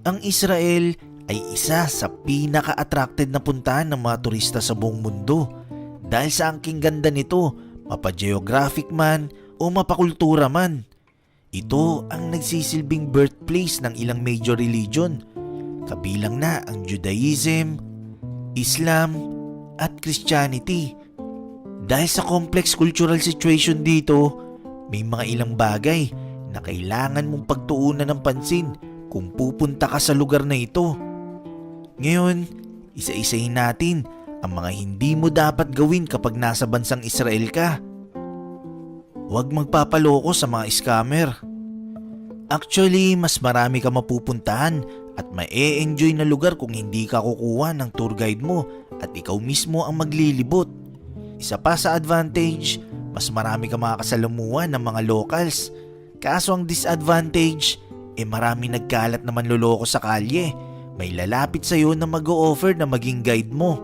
Ang Israel ay isa sa pinaka-attracted na puntahan ng mga turista sa buong mundo dahil sa angking ganda nito, mapa-geographic man o mapakultura man. Ito ang nagsisilbing birthplace ng ilang major religion, kabilang na ang Judaism, Islam at Christianity. Dahil sa complex cultural situation dito, may mga ilang bagay na kailangan mong pagtuunan ng pansin kung pupunta ka sa lugar na ito. Ngayon, isa-isahin natin ang mga hindi mo dapat gawin kapag nasa bansang Israel ka. Huwag magpapaloko sa mga scammer. Actually, mas marami ka mapupuntahan at ma-e-enjoy na lugar kung hindi ka kukuha ng tour guide mo at ikaw mismo ang maglilibot. Isa pa sa advantage, mas marami ka makakasalamuhan ng mga locals. Kaso ang disadvantage, marami nagkalat na manloloko sa kalye. May lalapit sa'yo na mag-o-offer na maging guide mo.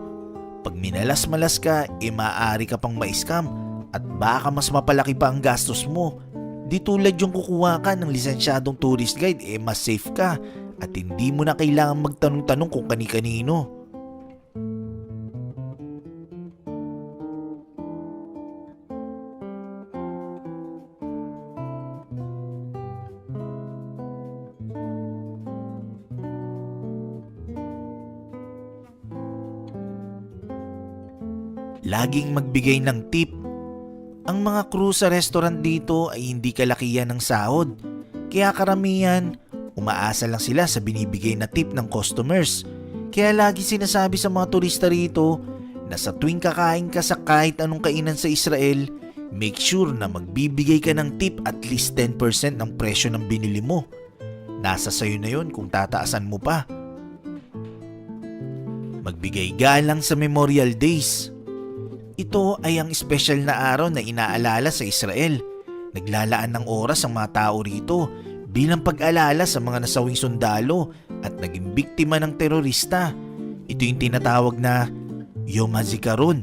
Pag minalas-malas ka, maaari ka pang ma-scam at baka mas mapalaki pa ang gastos mo. Di tulad yung kukuha ka ng lisensyadong tourist guide, mas safe ka at hindi mo na kailangan magtanong-tanong kung kani-kanino. Laging magbigay ng tip. Ang mga crew sa restaurant dito ay hindi kalakihan ng sahod, kaya karamihan umaasa lang sila sa binibigay na tip ng customers. Kaya lagi sinasabi sa mga turista rito na sa tuwing kakain ka sa kahit anong kainan sa Israel, make sure na magbibigay ka ng tip at least 10% ng presyo ng binili mo. Nasa sayo na yon kung tataasan mo pa. Magbigay galang sa Memorial Days. Ito ay ang espesyal na araw na inaalala sa Israel. Naglalaan ng oras ang mga tao rito bilang pag-alala sa mga nasawing sundalo at naging biktima ng terorista. Ito yung tinatawag na Yom HaZikaron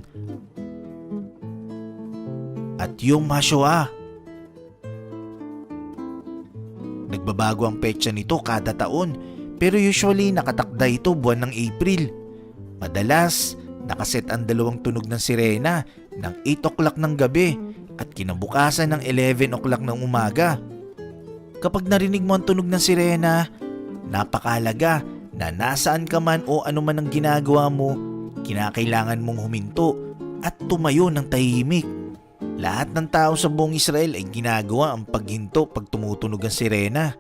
at Yom HaShoah. Nagbabago ang petsa nito kada taon, pero usually nakatakda ito buwan ng April. Madalas, nakaset ang dalawang tunog ng sirena ng 8 o'clock ng gabi at kinabukasan ng 11 o'clock ng umaga. Kapag narinig mo ang tunog ng sirena, napakahalaga na nasaan ka man o ano man ang ginagawa mo, kinakailangan mong huminto at tumayo ng tahimik. Lahat ng tao sa buong Israel ay ginagawa ang paghinto pag tumutunog ang sirena.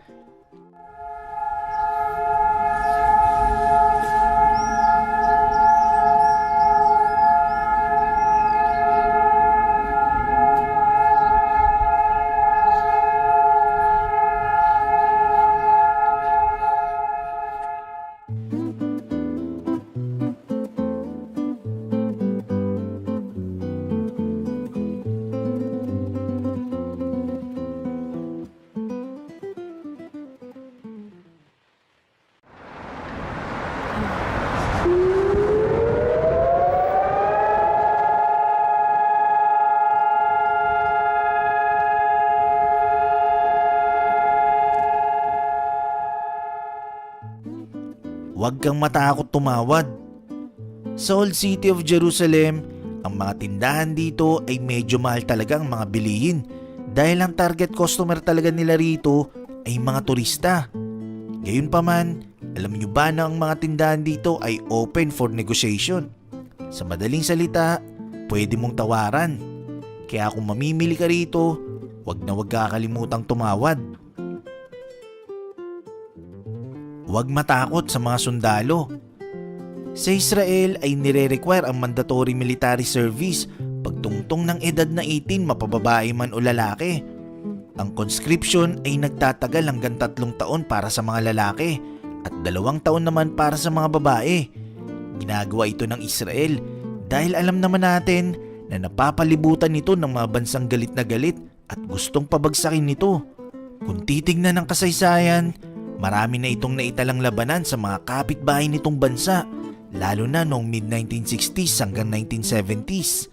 Huwag kang matakot tumawad. Sa Old City of Jerusalem, ang mga tindahan dito ay medyo mahal talaga ang mga bilihin dahil ang target customer talaga nila rito ay mga turista. Gayunpaman, alam nyo ba na ang mga tindahan dito ay open for negotiation? Sa madaling salita, pwede mong tawaran. Kaya kung mamimili ka rito, huwag kakalimutang tumawad. Huwag matakot sa mga sundalo. Sa Israel ay nire-require ang mandatory military service pagtungtong ng edad na 18 mapababae man o lalaki. Ang conscription ay nagtatagal hanggang 3 taon para sa mga lalaki at 2 taon naman para sa mga babae. Ginagawa ito ng Israel dahil alam naman natin na napapalibutan nito ng mga bansang galit na galit at gustong pabagsakin nito. Kung titignan ng kasaysayan, marami na itong naitalang labanan sa mga kapitbahay nitong bansa, lalo na noong mid-1960s hanggang 1970s.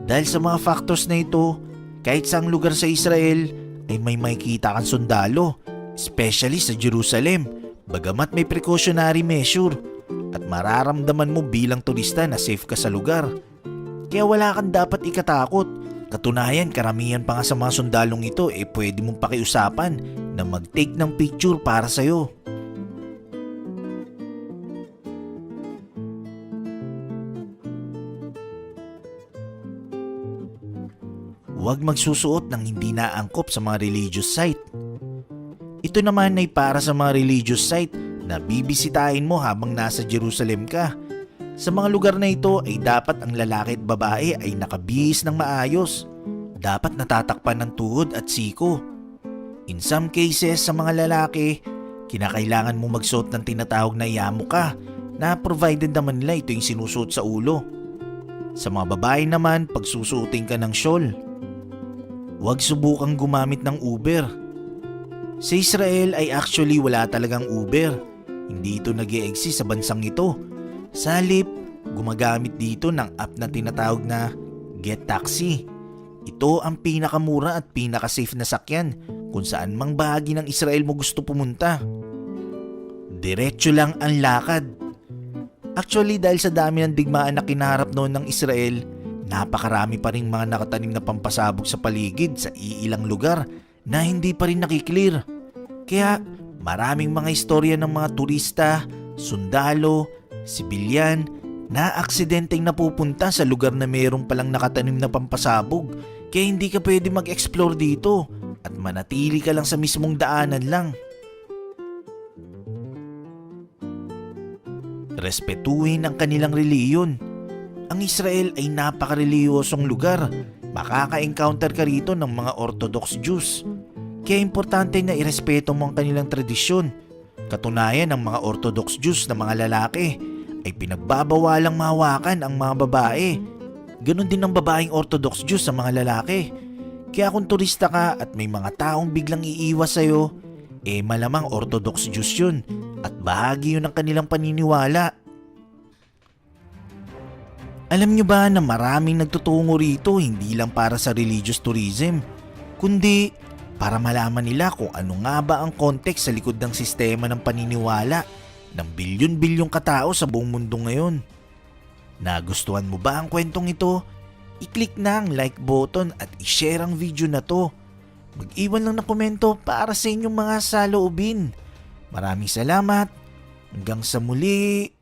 Dahil sa mga factors na ito, kahit saang lugar sa Israel ay may makikita kang sundalo, especially sa Jerusalem. Bagamat may precautionary measure at mararamdaman mo bilang turista na safe ka sa lugar. Kaya wala kang dapat ikatakot. Katunayan, karamihan pa nga sa mga sundalong ito pwede mong pakiusapan na mag-take ng picture para sa'yo. Huwag magsusuot ng hindi naangkop sa mga religious site. Ito naman ay para sa mga religious site na bibisitahin mo habang nasa Jerusalem ka. Sa mga lugar na ito ay dapat ang lalaki at babae ay nakabihis ng maayos. Dapat natatakpan ng tuhod at siko. In some cases sa mga lalaki, kinakailangan mo magsuot ng tinatawag na yarmulke na provided naman nila ito yung sinusuot sa ulo. Sa mga babae naman, pagsusuotin ka ng shawl. Huwag subukang gumamit ng Uber. Sa Israel ay actually wala talagang Uber. Hindi ito nag-e-exist sa bansang ito. Sa halip, gumagamit dito ng app na tinatawag na Get Taxi. Ito ang pinakamura at pinaka-safe na sakyan kung saan mang bahagi ng Israel mo gusto pumunta. Diretso lang ang lakad. Actually, dahil sa dami ng digmaan na kinaharap noon ng Israel, napakarami pa rin mga nakatanim na pampasabog sa paligid sa iilang lugar na hindi pa rin nakiklear. Kaya maraming mga istorya ng mga turista, sundalo, sibilyan na aksidenteng napupunta sa lugar na mayroong palang nakatanim na pampasabog. Kaya hindi ka pwede mag-explore dito at manatili ka lang sa mismong daanan lang. Respetuhin ang kanilang reliyon. Ang Israel ay napakareliyosong lugar. Makaka-encounter ka rito ng mga Orthodox Jews. Kaya importante na irespeto mo ang kanilang tradisyon. Katunayan, ng mga Orthodox Jews na mga lalaki ay pinagbabawalang mahawakan ang mga babae. Ganon din ang babaeng Orthodox Jews sa mga lalaki. Kaya kung turista ka at may mga taong biglang iiwas sa'yo, malamang Orthodox Jews yun at bahagi yun ng kanilang paniniwala. Alam nyo ba na maraming nagtutungo rito hindi lang para sa religious tourism, kundi para malaman nila kung ano nga ba ang context sa likod ng sistema ng paniniwala ng bilyon-bilyong katao sa buong mundo ngayon. Nagustuhan mo ba ang kwentong ito? I-click na ang like button at i-share ang video na to. Mag-iwan lang ng komento para sa inyong mga saloobin. Maraming salamat. Hanggang sa muli.